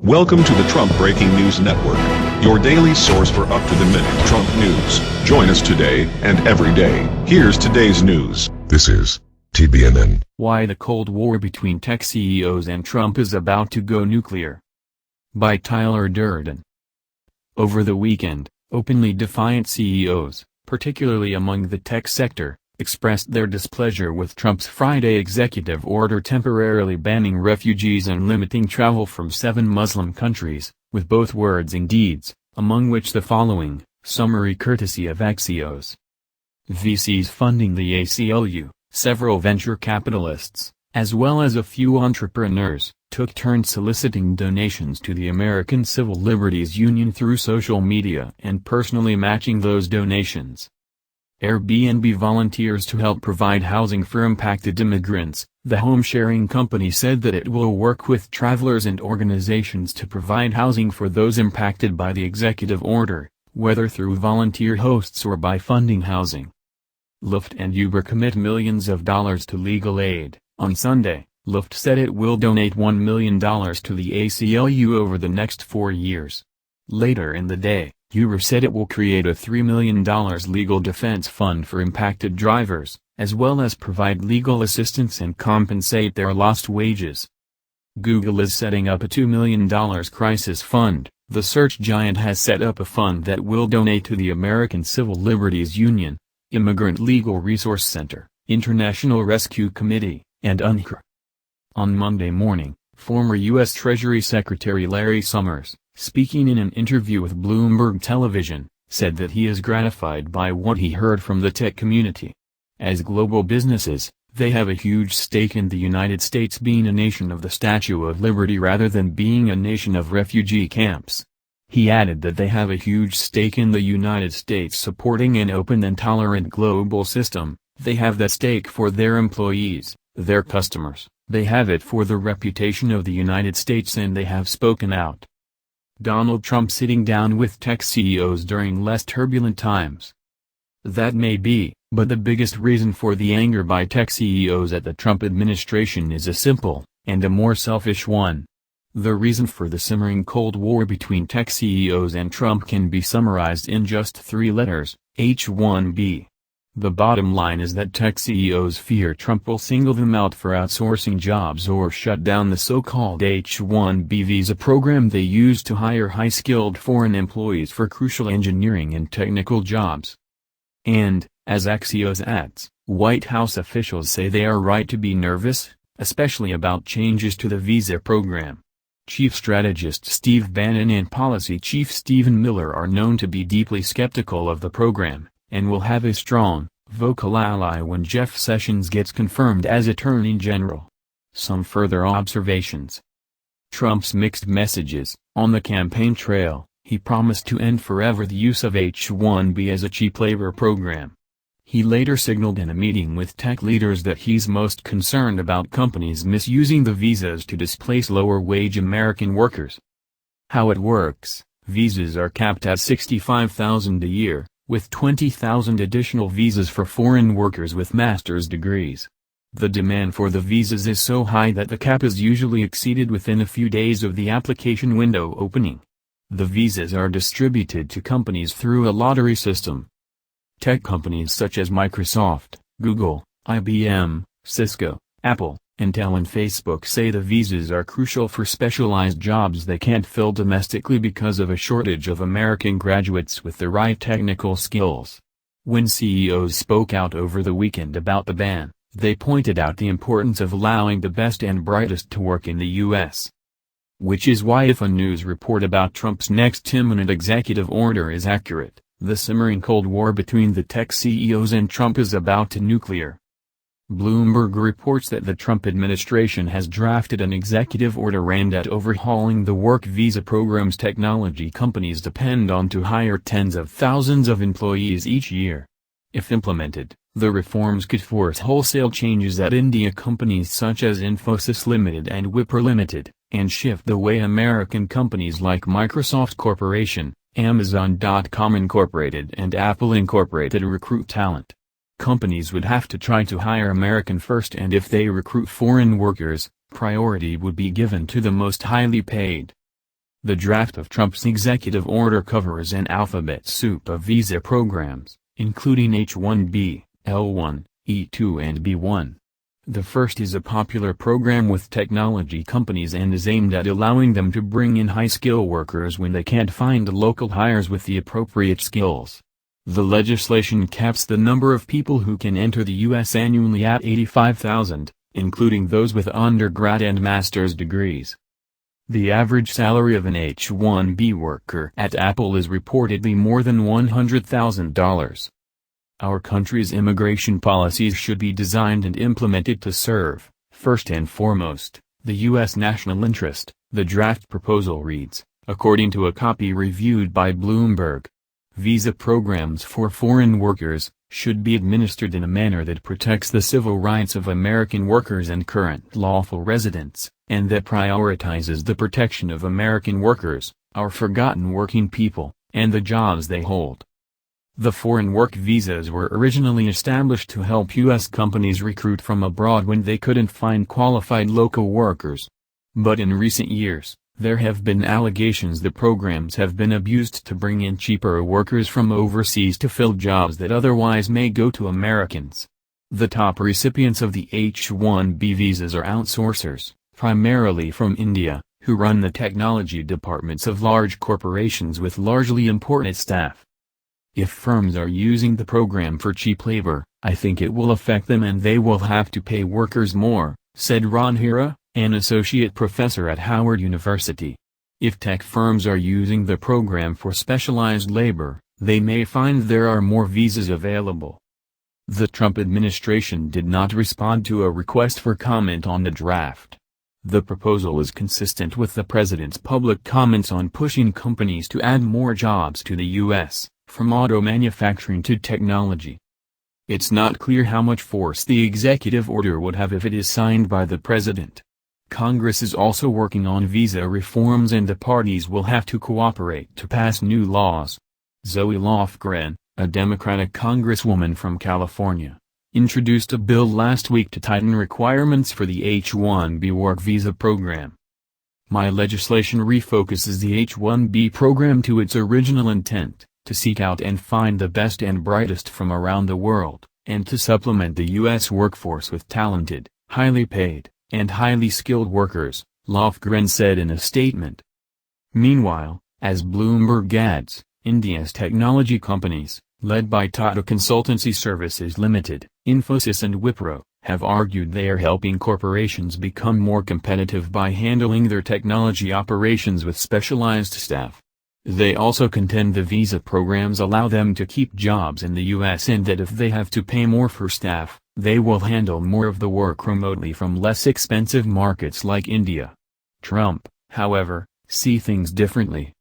Welcome to the Trump Breaking News Network, your daily source for up-to-the-minute Trump news. Join us today and every day. Here's today's news. This is TBNN. Why the Cold War between tech CEOs and Trump is about to go nuclear. By Tyler Durden. Over the weekend, openly defiant CEOs, particularly among the tech sector, expressed their displeasure with Trump's Friday executive order temporarily banning refugees and limiting travel from 7 Muslim countries, with both words and deeds, among which the following, summary courtesy of Axios. VCs funding the ACLU, several venture capitalists, as well as a few entrepreneurs, took turns soliciting donations to the American Civil Liberties Union through social media and personally matching those donations. Airbnb volunteers to help provide housing for impacted immigrants. The home-sharing company said that it will work with travelers and organizations to provide housing for those impacted by the executive order, whether through volunteer hosts or by funding housing. Lyft and Uber commit millions of dollars to legal aid. On Sunday, Lyft said it will donate $1 million to the ACLU over the next 4 years. Later in the day, Uber said it will create a $3 million legal defense fund for impacted drivers, as well as provide legal assistance and compensate their lost wages. Google is setting up a $2 million crisis fund. The search giant has set up a fund that will donate to the American Civil Liberties Union, Immigrant Legal Resource Center, International Rescue Committee, and UNHCR. On Monday morning, former U.S. Treasury Secretary Larry Summers, speaking in an interview with Bloomberg Television, said that he is gratified by what he heard from the tech community. As global businesses, they have a huge stake in the United States being a nation of the Statue of Liberty rather than being a nation of refugee camps. He added that they have a huge stake in the United States supporting an open and tolerant global system. They have that stake for their employees, their customers, they have it for the reputation of the United States, and they have spoken out. Donald Trump sitting down with tech CEOs during less turbulent times. That may be, but the biggest reason for the anger by tech CEOs at the Trump administration is a simple, and a more selfish one. The reason for the simmering Cold War between tech CEOs and Trump can be summarized in just 3 letters, H1B. The bottom line is that tech CEOs fear Trump will single them out for outsourcing jobs or shut down the so-called H-1B visa program they use to hire high-skilled foreign employees for crucial engineering and technical jobs. And, as Axios adds, White House officials say they are right to be nervous, especially about changes to the visa program. Chief strategist Steve Bannon and policy chief Stephen Miller are known to be deeply skeptical of the program, and will have a strong, vocal ally when Jeff Sessions gets confirmed as Attorney General. Some further observations. Trump's mixed messages. On the campaign trail, he promised to end forever the use of H-1B as a cheap labor program. He later signaled in a meeting with tech leaders that he's most concerned about companies misusing the visas to displace lower-wage American workers. How it works: visas are capped at $65,000 a year, with 20,000 additional visas for foreign workers with master's degrees. The demand for the visas is so high that the cap is usually exceeded within a few days of the application window opening. The visas are distributed to companies through a lottery system. Tech companies such as Microsoft, Google, IBM, Cisco, Apple, Intel and Facebook say the visas are crucial for specialized jobs they can't fill domestically because of a shortage of American graduates with the right technical skills. When CEOs spoke out over the weekend about the ban, they pointed out the importance of allowing the best and brightest to work in the U.S. Which is why, if a news report about Trump's next imminent executive order is accurate, the simmering Cold War between the tech CEOs and Trump is about to nuclear. Bloomberg reports that the Trump administration has drafted an executive order aimed at overhauling the work visa programs technology companies depend on to hire tens of thousands of employees each year. If implemented, the reforms could force wholesale changes at India companies such as Infosys Limited and Wipro Limited, and shift the way American companies like Microsoft Corporation, Amazon.com Incorporated and Apple Incorporated recruit talent. Companies would have to try to hire American first, and if they recruit foreign workers, priority would be given to the most highly paid. The draft of Trump's executive order covers an alphabet soup of visa programs, including H-1B, L-1, E-2 and B-1. The first is a popular program with technology companies and is aimed at allowing them to bring in high-skill workers when they can't find local hires with the appropriate skills. The legislation caps the number of people who can enter the U.S. annually at 85,000, including those with undergrad and master's degrees. The average salary of an H-1B worker at Apple is reportedly more than $100,000. Our country's immigration policies should be designed and implemented to serve, first and foremost, the U.S. national interest, the draft proposal reads, according to a copy reviewed by Bloomberg. Visa programs for foreign workers should be administered in a manner that protects the civil rights of American workers and current lawful residents, and that prioritizes the protection of American workers, our forgotten working people, and the jobs they hold. The foreign work visas were originally established to help U.S. companies recruit from abroad when they couldn't find qualified local workers. But in recent years, there have been allegations that programs have been abused to bring in cheaper workers from overseas to fill jobs that otherwise may go to Americans. The top recipients of the H-1B visas are outsourcers, primarily from India, who run the technology departments of large corporations with largely imported staff. If firms are using the program for cheap labor, I think it will affect them and they will have to pay workers more, said Ron Hira, an associate professor at Howard University. If tech firms are using the program for specialized labor, they may find there are more visas available. The Trump administration did not respond to a request for comment on the draft. The proposal is consistent with the president's public comments on pushing companies to add more jobs to the U.S., from auto manufacturing to technology. It's not clear how much force the executive order would have if it is signed by the president. Congress is also working on visa reforms and the parties will have to cooperate to pass new laws. Zoe Lofgren, a Democratic congresswoman from California, introduced a bill last week to tighten requirements for the H-1B work visa program. My legislation refocuses the H-1B program to its original intent, to seek out and find the best and brightest from around the world, and to supplement the U.S. workforce with talented, highly paid, and highly skilled workers, Lofgren said in a statement. Meanwhile, as Bloomberg adds, India's technology companies, led by Tata Consultancy Services Limited, Infosys and Wipro, have argued they are helping corporations become more competitive by handling their technology operations with specialized staff. They also contend the visa programs allow them to keep jobs in the U.S. and that if they have to pay more for staff, they will handle more of the work remotely from less expensive markets like India. Trump, however, sees things differently.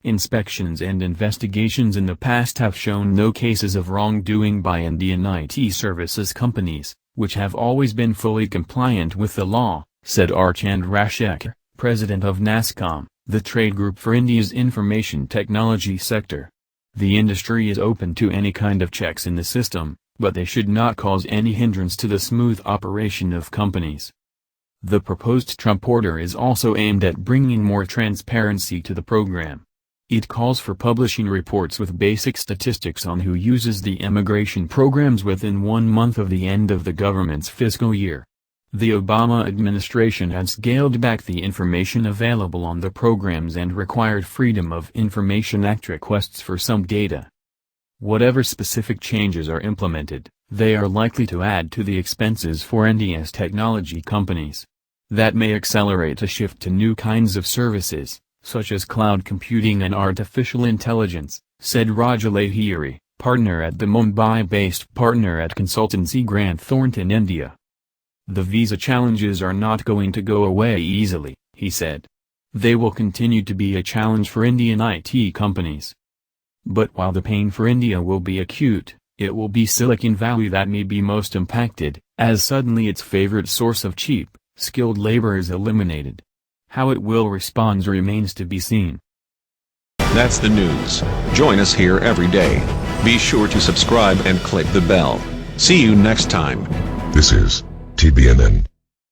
Inspections and investigations in the past have shown no cases of wrongdoing by Indian IT services companies, which have always been fully compliant with the law, said Archand Rashekar, president of NASSCOM, the trade group for India's information technology sector. The industry is open to any kind of checks in the system, but they should not cause any hindrance to the smooth operation of companies. The proposed Trump order is also aimed at bringing more transparency to the program. It calls for publishing reports with basic statistics on who uses the immigration programs within 1 month of the end of the government's fiscal year. The Obama administration had scaled back the information available on the programs and required Freedom of Information Act requests for some data. Whatever specific changes are implemented, they are likely to add to the expenses for India's technology companies. That may accelerate a shift to new kinds of services, such as cloud computing and artificial intelligence, said Rajal Ahiri, partner at the Mumbai-based partner at consultancy Grant Thornton India. The visa challenges are not going to go away easily, he said. They will continue to be a challenge for Indian IT companies. But while the pain for India will be acute, it will be Silicon Valley that may be most impacted, as suddenly its favorite source of cheap, skilled labor is eliminated. How it will respond remains to be seen. That's the news. Join us here every day. Be sure to subscribe and click the bell. See you next time. This is TBNN.